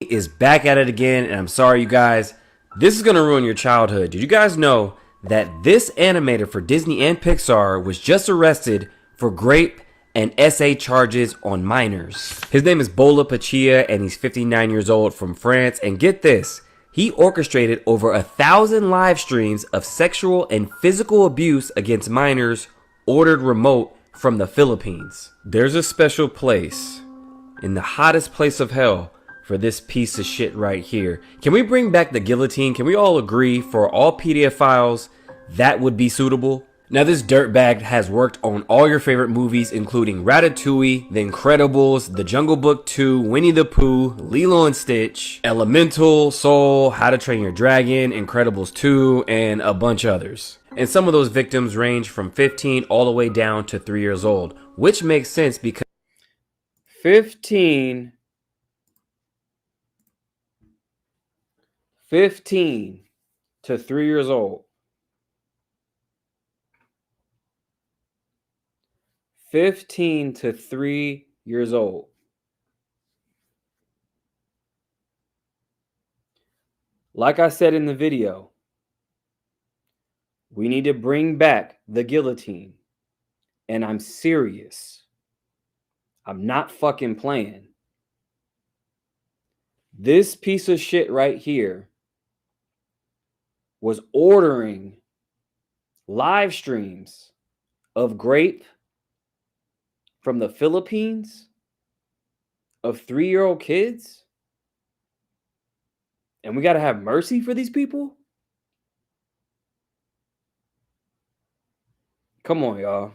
Is back at it again, and I'm sorry, you guys. This is gonna ruin your childhood. Did you guys know that this animator for Disney and Pixar was just arrested for rape and SA charges on minors? His name is Bola Pachia, and he's 59 years old, from France. And get this, he orchestrated over 1,000 live streams of sexual and physical abuse against minors, ordered remote from the Philippines. There's a special place in the hottest place of hell for this piece of shit right here. Can we bring back the guillotine? Can we all agree for all PDF files that would be suitable? Now, this dirtbag has worked on all your favorite movies, including Ratatouille, The Incredibles, The Jungle Book 2, Winnie the Pooh, Lilo and Stitch, Elemental, Soul, How to Train Your Dragon, Incredibles 2, and a bunch others. And some of those victims range from 15 all the way down to 3 years old, which makes sense because 15 to 3 years old. 15 to 3 years old. Like I said in the video, we need to bring back the guillotine. And I'm serious. I'm not fucking playing. This piece of shit right here was ordering live streams of grape from the Philippines of 3-year-old kids. And we got to have mercy for these people? Come on, y'all.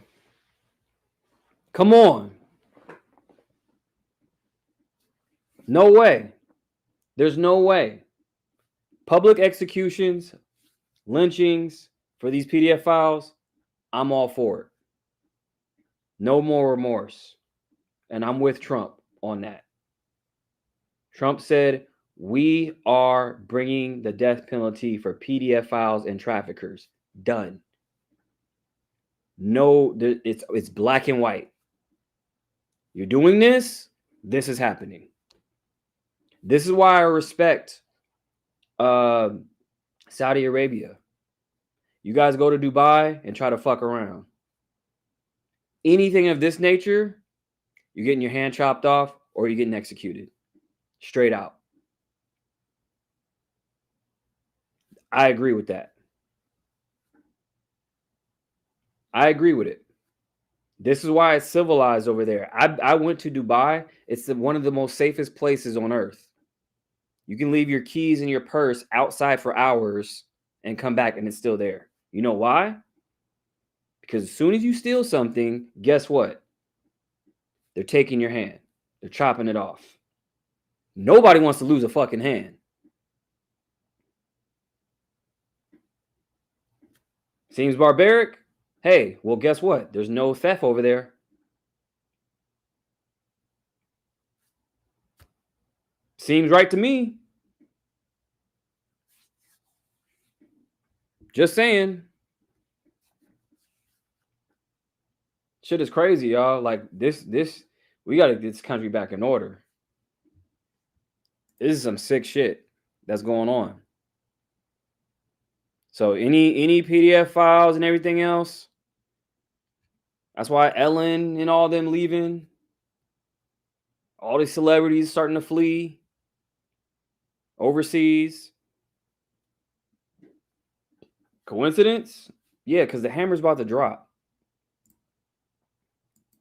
Come on. No way. There's no way. Public executions, lynchings for these PDF files, I'm all for it. No more remorse. And I'm with Trump on that. Trump said, we are bringing the death penalty for PDF files and traffickers. Done. No, it's black and white. You're doing this, this is happening. This is why I respect Saudi Arabia. You guys go to Dubai and try to fuck around. Anything of this nature, you're getting your hand chopped off or you're getting executed. Straight out. I agree with that. I agree with it. This is why it's civilized over there. I went to Dubai. It's one of the most safest places on earth. You can leave your keys in your purse outside for hours and come back and it's still there. You know why? Because as soon as you steal something, guess what? They're taking your hand. They're chopping it off. Nobody wants to lose a fucking hand. Seems barbaric? Hey, well, guess what? There's no theft over there. Seems right to me. Just saying. Shit is crazy, y'all. Like this, we gotta get this country back in order. This is some sick shit that's going on. So any PDF files and everything else. That's why Ellen and all them leaving. All these celebrities starting to flee overseas. Coincidence? Yeah, because the hammer's about to drop.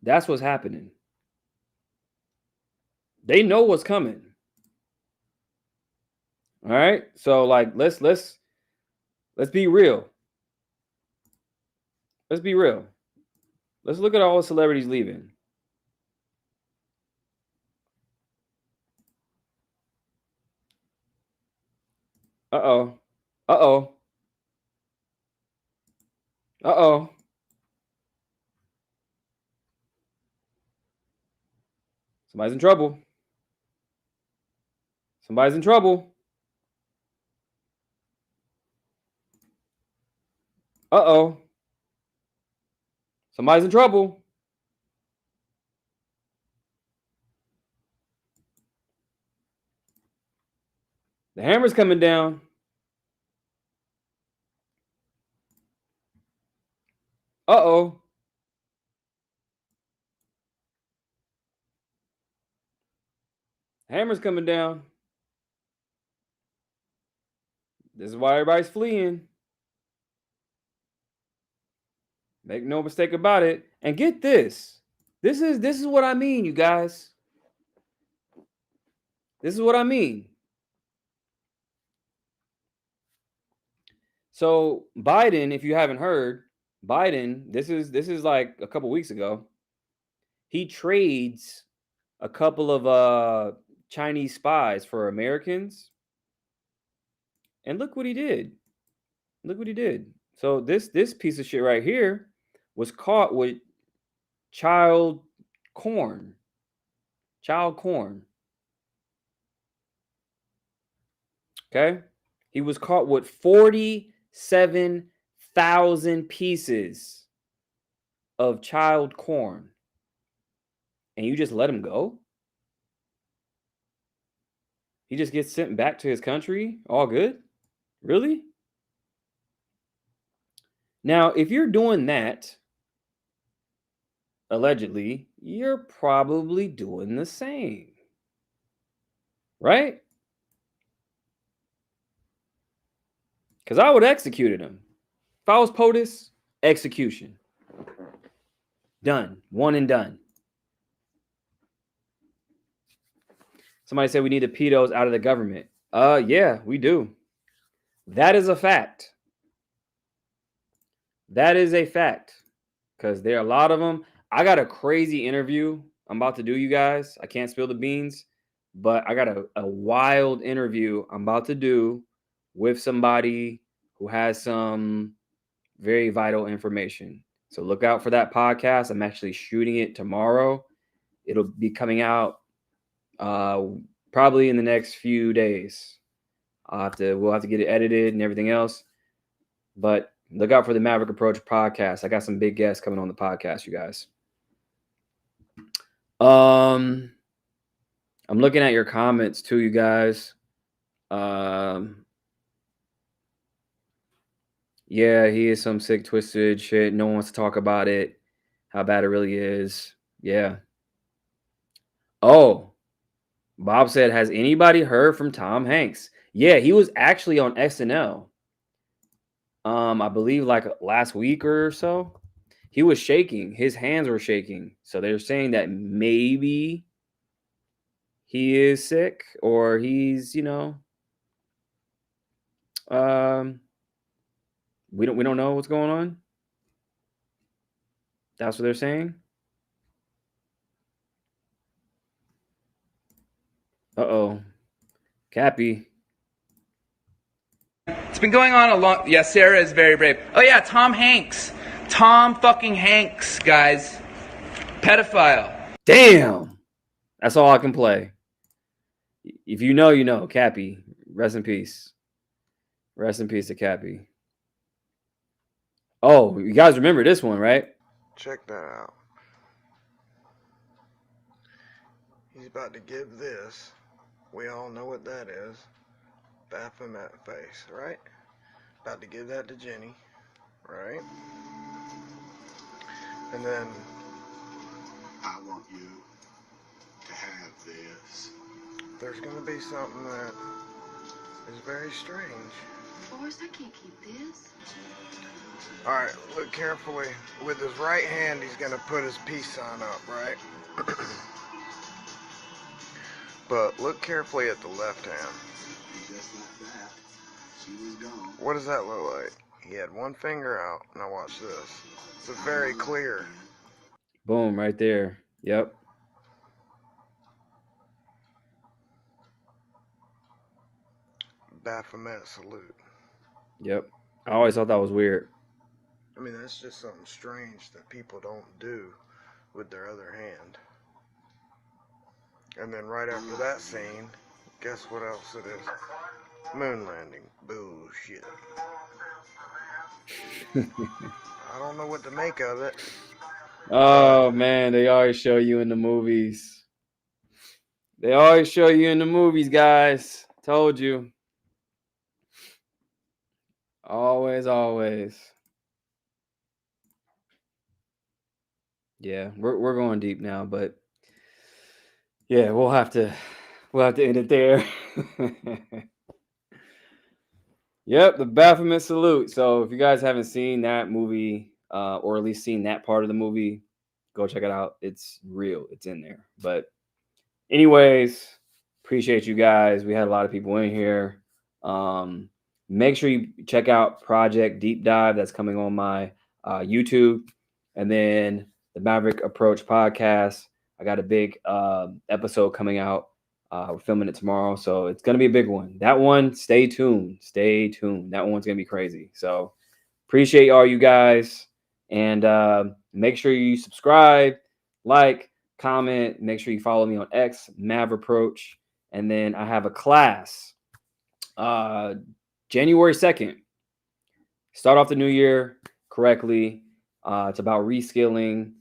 That's what's happening. They know what's coming. All right. So like let's be real. Let's be real. Let's look at all the celebrities leaving. Uh-oh. Uh-oh. Uh-oh. Somebody's in trouble. Somebody's in trouble. Uh-oh. Somebody's in trouble. The hammer's coming down. Uh-oh. Hammer's coming down. This is why everybody's fleeing. Make no mistake about it. And get this. This is what I mean, you guys. This is what I mean. So Biden, if you haven't heard, Biden, this is like a couple weeks ago. He trades a couple of Chinese spies for Americans. And look what he did. Look what he did. So this piece of shit right here was caught with child corn. Child corn. Okay? He was caught with 47,000 pieces of child corn. And you just let him go? He just gets sent back to his country? All good? Really? Now, if you're doing that, allegedly, you're probably doing the same. Right? Because I would have executed him. If I was POTUS, execution. Done. One and done. Somebody said we need the pedos out of the government. Yeah, we do. That is a fact. That is a fact. Because there are a lot of them. I got a crazy interview I'm about to do, you guys. I can't spill the beans. But I got a wild interview I'm about to do with somebody who has some very vital information. So look out for that podcast. I'm actually shooting it tomorrow. It'll be coming out probably in the next few days. We'll have to get it edited and everything else. But look out for the Maverick Approach podcast. I got some big guests coming on the podcast, you guys. I'm looking at your comments too, you guys. Yeah, he is some sick, twisted shit. No one wants to talk about it. How bad it really is. Yeah. Oh, Bob said, has anybody heard from Tom Hanks? Yeah, he was actually on SNL. I believe like last week or so. He was shaking. His hands were shaking. So they're saying that maybe he is sick or he's, we don't know what's going on. That's what they're saying. Uh-oh. Cappy. It's been going on a long... Yeah, Sarah is very brave. Oh yeah, Tom Hanks. Tom fucking Hanks, guys. Pedophile. Damn. That's all I can play. If you know, you know. Cappy. Rest in peace. Rest in peace to Cappy. Oh, you guys remember this one, right? Check that out. He's about to give this. We all know what that is. Baphomet face, right? About to give that to Jenny, right? And then I want you to have this. there's gonna be something that is very strange. Forrest, I can't keep this. Alright, look carefully. With his right hand, he's gonna put his peace sign up, right? But look carefully at the left hand. Just like that, she was gone. What does that look like? He had one finger out. Now watch this. It's very clear. Boom, right there. Yep. Baphomet salute. Yep. I always thought that was weird. I mean, that's just something strange that people don't do with their other hand. And then right after that scene, guess what else it is? Moon landing. Bullshit. I don't know what to make of it. Oh man, they always show you in the movies. They always show you in the movies, guys. Told you. Always, always. Yeah, we're going deep now, but yeah, we'll have to end it there. Yep, the Baphomet salute. So if you guys haven't seen that movie, or at least seen that part of the movie, go check it out. It's real. It's in there. But anyways, appreciate you guys. We had a lot of people in here. Make sure you check out Project Deep Dive. That's coming on my YouTube. And then the Maverick Approach podcast. I got a big episode coming out. We're filming it tomorrow, so it's going to be a big one. That one, stay tuned. Stay tuned. That one's going to be crazy. So appreciate all you guys. And make sure you subscribe, like, comment. Make sure you follow me on X, Mav Approach. And then I have a class January 2nd. Start off the new year correctly. It's about reskilling,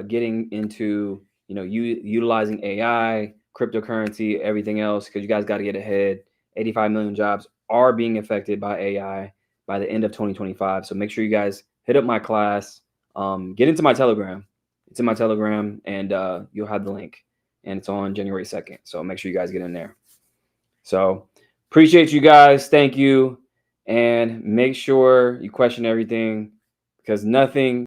getting into, utilizing AI, cryptocurrency, everything else, because you guys got to get ahead. 85 million jobs are being affected by AI by the end of 2025. So make sure you guys hit up my class, get into my Telegram. It's in my Telegram, and you'll have the link. And it's on January 2nd. So make sure you guys get in there. So appreciate you guys. Thank you. And make sure you question everything, because nothing